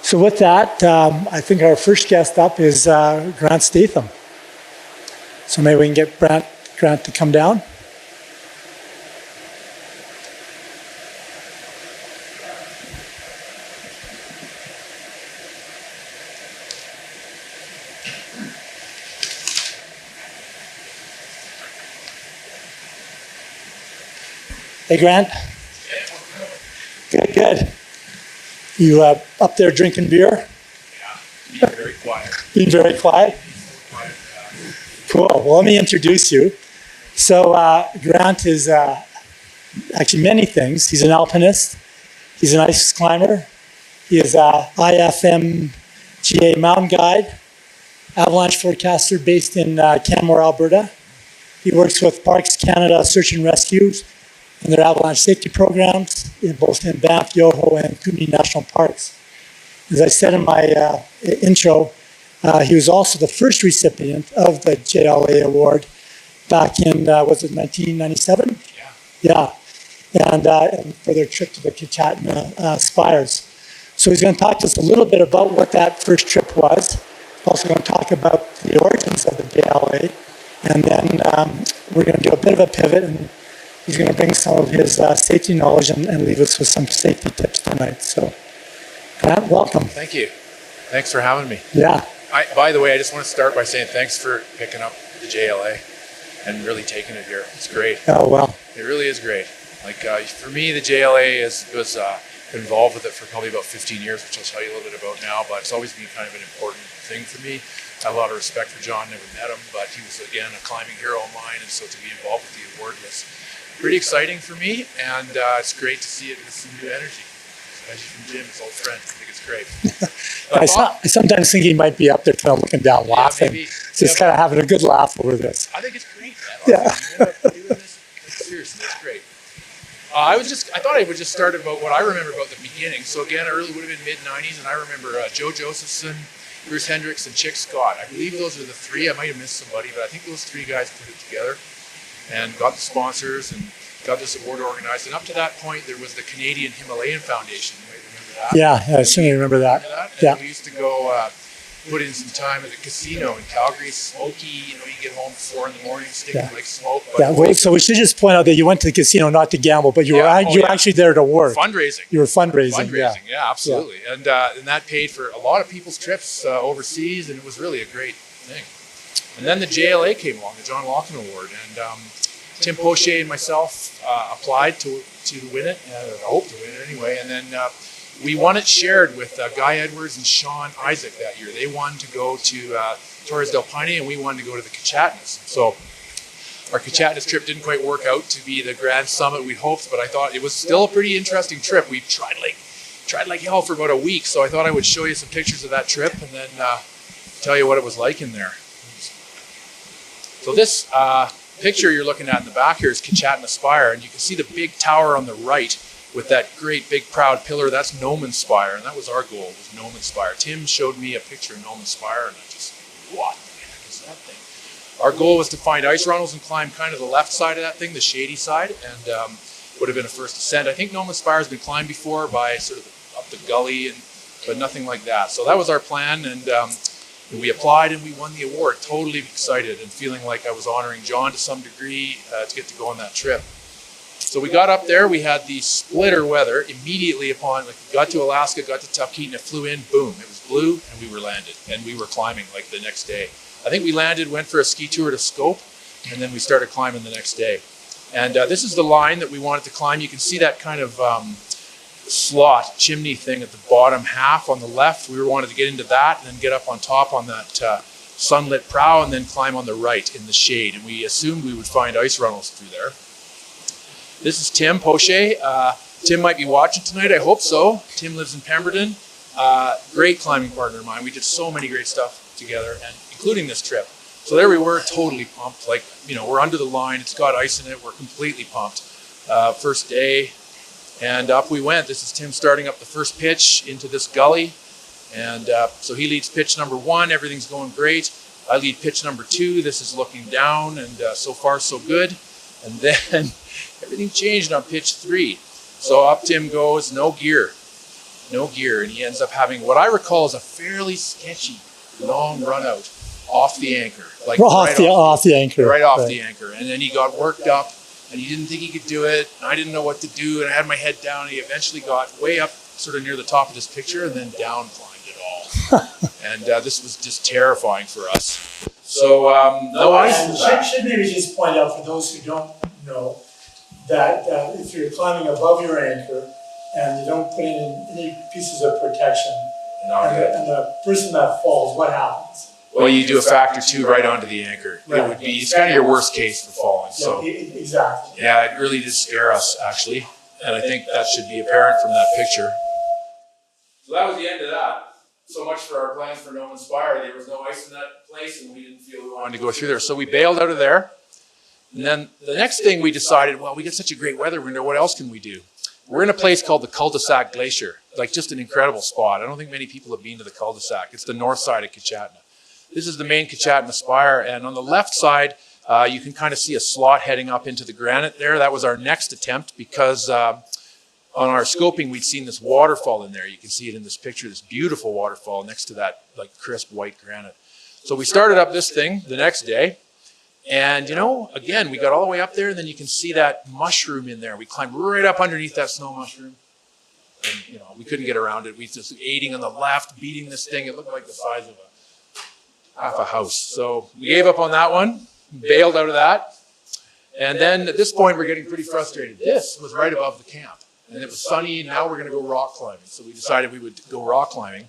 So with that, I think our first guest up is Grant Statham. So maybe we can get Grant to come down. Hey, Grant. Good, good. You up there drinking beer? Yeah, being very quiet. Being very quiet? Cool. Well, let me introduce you. So Grant is actually many things. He's an alpinist. He's an ice climber. He is a IFMGA mountain guide, avalanche forecaster based in Canmore, Alberta. He works with Parks Canada Search and Rescues and their avalanche safety programs, both in Banff, Yoho, and Kootenay National Parks. As I said in my intro, he was also the first recipient of the JLA award back in, was it 1997? Yeah. And for their trip to the Kichatna Spires. So he's going to talk to us a little bit about what that first trip was. Also going to talk about the origins of the JLA. And then we're going to do a bit of a pivot, and he's going to bring some of his safety knowledge and leave us with some safety tips tonight. So, Grant, welcome. Thank you. Thanks for having me. Yeah. By the way, I just want to start by saying thanks for picking up the JLA and really taking it here. It's great. Oh, well. It really is great. Like for me, the JLA was involved with it for probably about 15 years, which I'll tell you a little bit about now, but it's always been kind of an important thing for me. I have a lot of respect for John, never met him, but he was, again, a climbing hero of mine, and so to be involved with the award was pretty exciting for me, and it's great to see it with some new energy, especially from Jim, his old friend. I think it's great. I sometimes think he might be up there kind of looking down, laughing, maybe, just kind of having a good laugh over this. I think it's great, man. Yeah. Doing this, seriously, it's great. I thought I would just start about what I remember about the beginning. So again, early would have been mid-90s, and I remember Joe Josephson, Bruce Hendricks, and Chick Scott. I believe those are the three. I might have missed somebody, but I think those three guys put it together and got the sponsors and got this award organized. And up to that point, there was the Canadian Himalayan Foundation. You might remember that. Yeah, I certainly remember that. Yeah. We used to go put in some time at the casino in Calgary, smoky, you get home at 4 a.m, stinking like smoke. Yeah, well, so we should just point out that you went to the casino not to gamble, but you were actually there to work. Fundraising. You were fundraising. Yeah, absolutely. Yeah. And that paid for a lot of people's trips overseas, and it was really a great thing. And then the JLA came along, the John Lawton Award, and Tim Poche and myself applied to win it, I hope to win it anyway, and then we won it shared with Guy Edwards and Sean Isaac that year. They won to go to Torres del Paine, and we wanted to go to the Kichatnas. So our Kichatnas trip didn't quite work out to be the grand summit we'd hoped, but I thought it was still a pretty interesting trip. We tried like hell for about a week, so I thought I would show you some pictures of that trip and then tell you what it was like in there. So this picture you're looking at in the back here is Kichatna Spire, and you can see the big tower on the right with that great big proud pillar. That's Noman Spire, and that was our goal, was Noman Spire. Tim showed me a picture of Noman Spire, and I just, what the heck is that thing? Our goal was to find ice runnels and climb kind of the left side of that thing, the shady side, and would have been a first ascent. I think Noman Spire has been climbed before by sort of up the gully, but nothing like that. So that was our plan, and we applied and we won the award. Totally excited and feeling like I was honoring John to some degree to get to go on that trip. So we got up there, we had the splitter weather immediately upon, we got to Alaska, got to Talkeetna, it flew in, boom, it was blue, and we were landed. And we were climbing like the next day. I think we landed, went for a ski tour to Scope, and then we started climbing the next day. And this is the line that we wanted to climb. You can see that kind of slot, chimney thing at the bottom half on the left. We wanted to get into that and then get up on top on that sunlit prow and then climb on the right in the shade. And we assumed we would find ice runnels through there. This is Tim Poche. Tim might be watching tonight, I hope so. Tim lives in Pemberton. Great climbing partner of mine. We did so many great stuff together, and including this trip. So there we were, totally pumped. Like, we're under the line, it's got ice in it, we're completely pumped. First day, and up we went. This is Tim starting up the first pitch into this gully. And so he leads pitch number 1, everything's going great. I lead pitch number 2, this is looking down, and so far so good. And then everything changed on pitch 3. So up Tim goes, no gear. no gear, and he ends up having what I recall is a fairly sketchy long run out off the anchor, like off the anchor, right off the anchor. And then he got worked up, and he didn't think he could do it. And I didn't know what to do, and I had my head down. And he eventually got way up, sort of near the top of this picture, and then down climbed it all. And this was just terrifying for us. So no ice. And should maybe just point out for those who don't know that if you're climbing above your anchor and you don't put in any pieces of protection, and the person that falls, what happens? Well, you do a factor 2 right onto the anchor. Right. It would be, it's kind of your worst case for falling. So exactly. yeah, it really did scare us actually, and I think that should be apparent from that picture. So that was the end of that. So much for our plans for No Inspire. There was no ice in that place, and we didn't feel we wanted to go through there. So we bailed out of there. And then the next thing we decided, well, we get such a great weather window, what else can we do? We're in a place called the Cul-de-Sac Glacier, like just an incredible spot. I don't think many people have been to the Cul-de-Sac. It's the north side of Kichatna. This is the main Kichatna Spire, and on the left side, you can kind of see a slot heading up into the granite there. That was our next attempt because on our scoping, we'd seen this waterfall in there. You can see it in this picture, this beautiful waterfall next to that like crisp white granite. So we started up this thing the next day. And, you know, again, we got all the way up there, and then you can see that mushroom in there. We climbed right up underneath that snow mushroom. And, you know, we couldn't get around it. We just aiding on the left, beating this thing. It looked like the size of half a house. So we gave up on that one, bailed out of that. And then at this point, we're getting pretty frustrated. This was right above the camp. And it was sunny, and now we're going to go rock climbing. So we decided we would go rock climbing.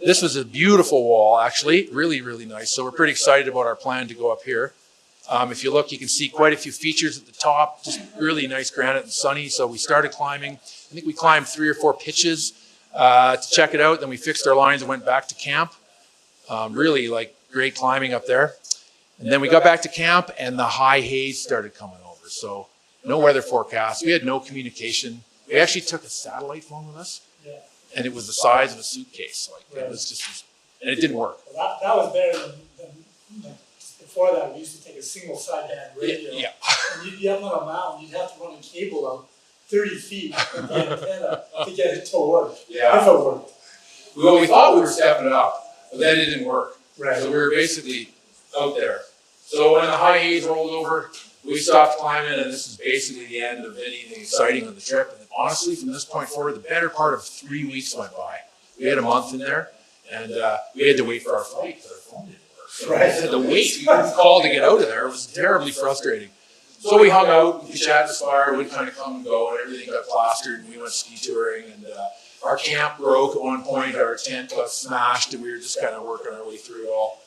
This was a beautiful wall, actually, really, really nice. So we're pretty excited about our plan to go up here. If you look, you can see quite a few features at the top, just really nice granite and sunny. So we started climbing. I think we climbed 3 or 4 pitches to check it out. Then we fixed our lines and went back to camp. Really like great climbing up there. And then we got back to camp and the high haze started coming over. So no weather forecast. We had no communication. We actually took a satellite phone with us, and it was the size of a suitcase. Like it was just, and it didn't work. Well, that was better than before that. We used to take a single sideband radio. Yeah. And you'd be up on a mountain. You'd have to run a cable up 30 feet with the antenna to get it to work. Yeah. If it worked. Well, we thought we were stepping it up, but then it didn't work. Right. So we were basically out there. So when the high haze rolled over, we stopped climbing, and this is basically the end of anything exciting on the trip. And honestly, from this point forward, the better part of 3 weeks went by. We had a month in there, and we had to wait for our flight because our phone didn't work. So we had to wait. We couldn't call to get out of there. It was terribly frustrating. So we hung out, we chatted the spire, would kind of come and go, and everything got plastered, and we went ski touring, and our camp broke at one point, our tent got smashed, and we were just kind of working our way through it all.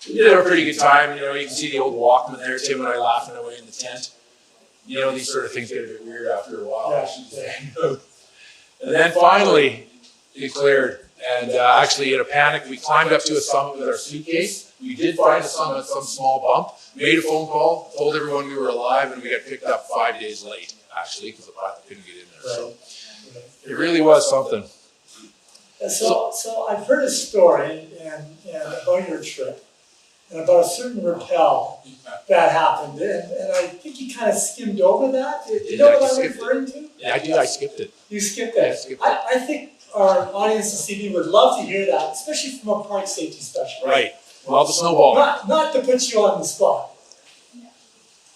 We did have a pretty good time. You know, you can see the old Walkman there, Tim and I laughing away in the tent. You know, these sort of things get a bit weird after a while, I should say. And then finally, it cleared. And actually, in a panic, we climbed up to a summit with our suitcase. We did find a summit, some small bump. Made a phone call, told everyone we were alive, and we got picked up 5 days late, actually, because the pilot couldn't get in there. So it really was something. So I've heard a story and about your trip, and about a certain rappel that happened, and I think you kind of skimmed over that. Do you know what I'm referring to? Yeah, I did. I skipped it. You skipped it? Yeah, I skipped it. I think our audience this evening would love to hear that, especially from a park safety specialist. Right. Well, the snowballer. Not to put you on the spot.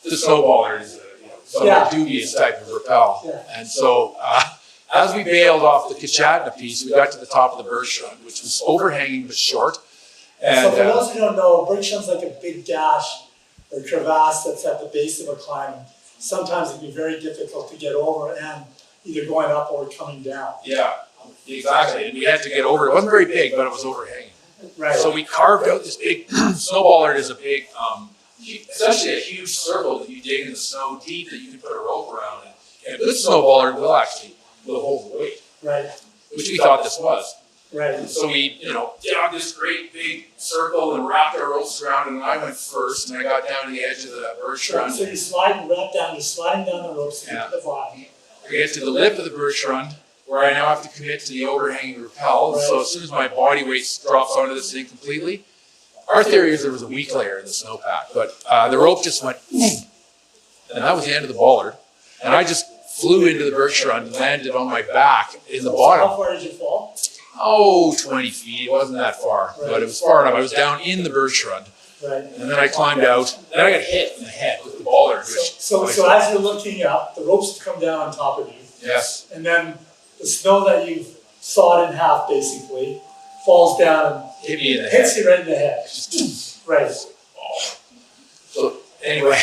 The snowballer is a somewhat dubious type of rappel. Yeah. And so as we bailed off the Kichatna piece, we got to the top of the birch run, which was overhanging but short. And, so for those who don't know, birch run's like a big gash or crevasse that's at the base of a climb. Sometimes it can be very difficult to get over and either going up or coming down. Yeah, exactly. And we had to get over it. It wasn't very big, but it was overhanging. Right. So we carved out this big snowballer. Is a big, essentially a huge circle that you dig in the snow deep that you can put a rope around. And a good snowballer will hold the weight. Right. Which we thought this was. Right. So we, dug this great big circle and wrapped our ropes around it, and I went first, and I got down to the edge of the birch run. So you slide and wrap down, you're sliding down the ropes to get to the bottom. I get to the lip of the birch run, where I now have to commit to the overhanging rappel. Right. So as soon as my body weight drops onto this thing completely, our theory is there was a weak layer in the snowpack, but the rope just went, and that was the end of the bollard. And I just flew into the birch run and landed on my back in the So bottom. how far did you fall? Oh, 20 feet. It wasn't that far, Right. but it was far enough. I was down in the birch run. Right. And then I climbed out. Then I got hit in the head with the bollard. So as you're looking up, the ropes come down on top of you. Yes. And then the snow that you've sawed in half, basically, falls down Hit me in the and hits head. you right in the head. Right. So anyway,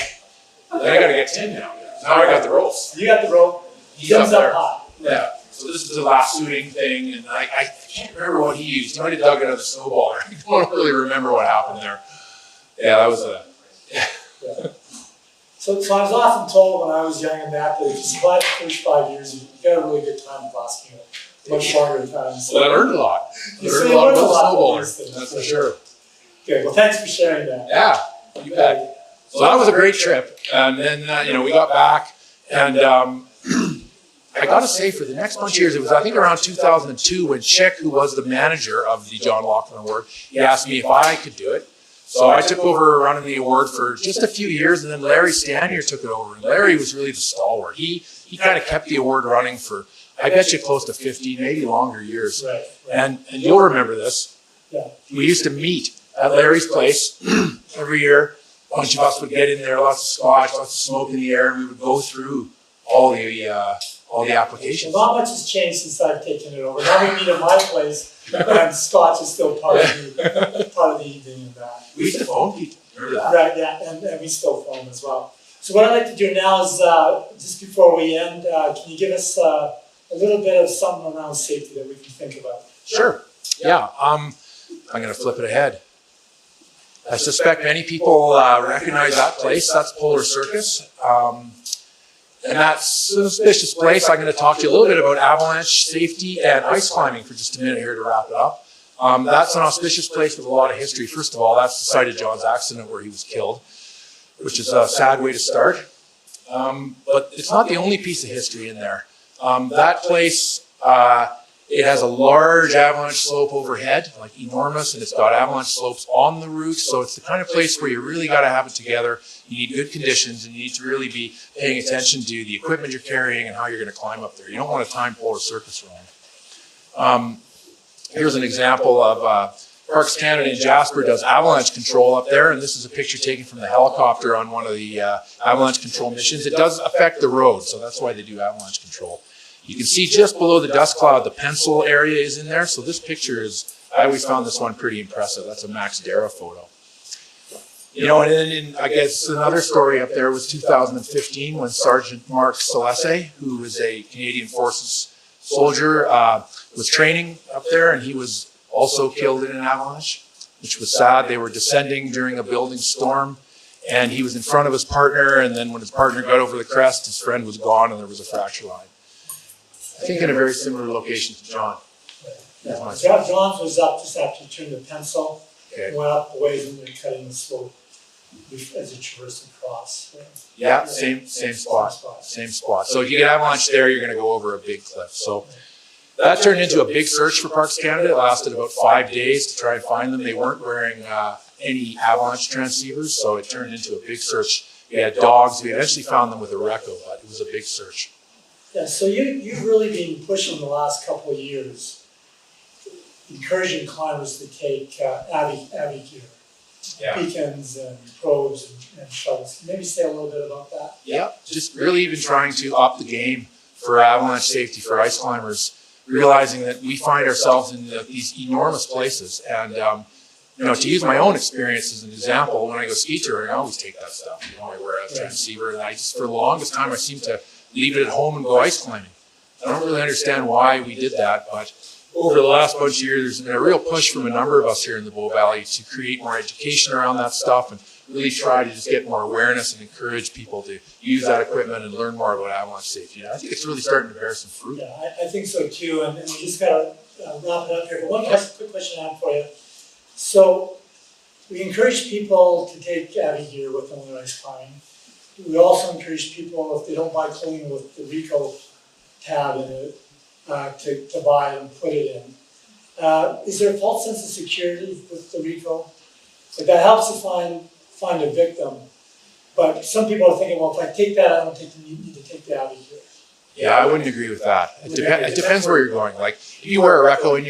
then I got to get Tim down there. Now I got the ropes. You got the rope. He's up Tim's there. high. Yeah. So this is the lassoing thing, and I can't remember what he used. He might have dug it out of the snowballer. I don't really remember what happened there. Yeah, that was a. Yeah. So I was often told when I was young and that if you survive the first 5 years, you got a really good time of Boston. Much longer times. Well, I learned a lot. I You learned see, a lot you learned about a the lot snowballer. of these things. That's for sure. Okay, well, thanks for sharing that. Yeah, you bet. So that was a great trip, and then we got back, and I got to say, for the next bunch of years, it was I think around 2002 when Chick, who was the manager of the John Laughlin Award, he asked me if I could do it. So I took over running the award for just a few years, and then Larry Stanier took it over. And Larry was really the stalwart. He kind of kept the award running for, I bet you, close to 50, maybe longer years. Right. And you'll remember this. Yeah. We used to meet at Larry's place every year. A bunch of us would get in there, lots of scotch, lots of smoke in the air, and we would go through all the applications. Well, not much has changed since I've taken it over. Now we meet at my place, and scotch is still part of the evening and that. We used to phone people. Remember that? Right, yeah, and we still phone as well. So what I'd like to do now is, just before we end, can you give us a little bit of something around safety that we can think about? Sure. Yeah. I'm going to flip it ahead. I suspect many people recognize that place. That's Polar Circus. And that's a suspicious place. I'm going to talk to you a little bit about avalanche safety and ice climbing for just a minute here to wrap it up. That's an auspicious place with a lot of history. First of all, that's the site of John's accident where he was killed, which is a sad way to start. But it's not the only piece of history in there. That place, it has a large avalanche slope overhead, like enormous, and it's got avalanche slopes on the roof. So it's the kind of place where you really got to have it together. You need good conditions, and you need to really be paying attention to the equipment you're carrying and how you're going to climb up there. You don't want to time Polar Circus wrong. Here's an example of Parks Canada in Jasper does avalanche control up there, and this is a picture taken from the helicopter on one of the avalanche control missions. It does affect the road, so that's why they do avalanche control. You can see just below the dust cloud, the pencil area is in there. So this picture is, I always found this one pretty impressive. That's a Max Dara photo. And then I guess another story up there was 2015 when Sergeant Mark Salese, who was a Canadian Forces soldier, was training up there, and he was also killed in an avalanche, which was sad. They were descending during a building storm, and he was in front of his partner, and then when his partner got over the crest, his friend was gone, and there was a fracture line. I think in a very similar location to John. Yeah. John's was up just after you turned the pencil, Okay. went up a ways and they're cutting the slope as you traverse across. Yeah, same spot. Same spot. So if you get avalanche there, you're going to go over a big cliff. So that turned into a big search for Parks Canada. It lasted about 5 days to try and find them. They weren't wearing any avalanche transceivers, so it turned into a big search. We had dogs. We eventually found them with a Reco, but it was a big search. Yeah, so you've really been pushing the last couple of years, encouraging climbers to take Avi gear, beacons and probes and shovels. Maybe say a little bit about that. Yeah, just really been trying to up the game for avalanche safety for ice climbers, realizing that we find ourselves in these enormous places. And, to use my own experience as an example, when I go ski touring, I always take that stuff. I wear a transceiver, and for the longest time, I seem to leave it at home and go ice climbing. I don't really understand why we did that, but over the last bunch of years, there's been a real push from a number of us here in the Bow Valley to create more education around that stuff and really try to just get more awareness and encourage people to use that equipment and learn more about avalanche safety. And I think it's really starting to bear some fruit. Yeah, I think so too, and we just got to wrap it up here. But one quick question I have for you. So we encourage people to take Avi gear with them when they're ice climbing. We also encourage people, if they don't buy clothing with the Rico tab in it, to buy and put it in. Is there a false sense of security with the Rico? Like that helps to find a victim, but some people are thinking, well, if I take that, I don't need to take the Avi gear. Yeah, I wouldn't agree with that. It depends where you're going. Like, if you wear a Reco in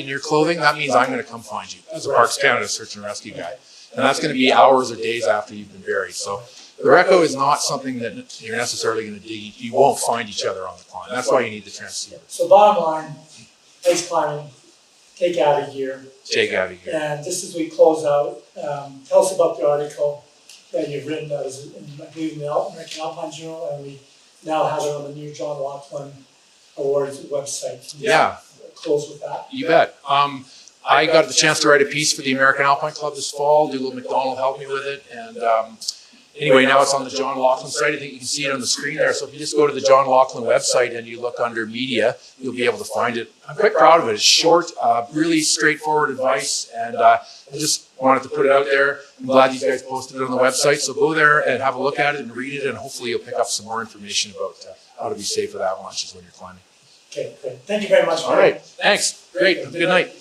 your clothing, that means I'm going to come find you as a Parks Canada search and rescue guy, and that's going to be hours or days after you've been buried. So the Reco is not something that you're necessarily going to dig. You won't find each other on the climb. That's why you need the transceiver. So bottom line, ice climbing, take out of gear. Take out of here. And just as we close out, tell us about the article that you've written that was in, I believe, in the American Alpine Journal, and we now have it on the new John Laughlin Awards website. Can you Yeah. close with that? You bet. I got the chance to write a piece for the American Alpine Club this fall. Doolittle McDonald helped me with it. And anyway, now it's on the John Laughlin site. I think you can see it on the screen there. So if you just go to the John Laughlin website and you look under media, you'll be able to find it. I'm quite proud of it. It's short, really straightforward advice. And I just wanted to put it out there. I'm glad you guys posted it on the website. So go there and have a look at it and read it. And hopefully you'll pick up some more information about how to be safe with avalanches when you're climbing. Okay, great. Thank you very much. All right. Thanks. Great. Have a good night.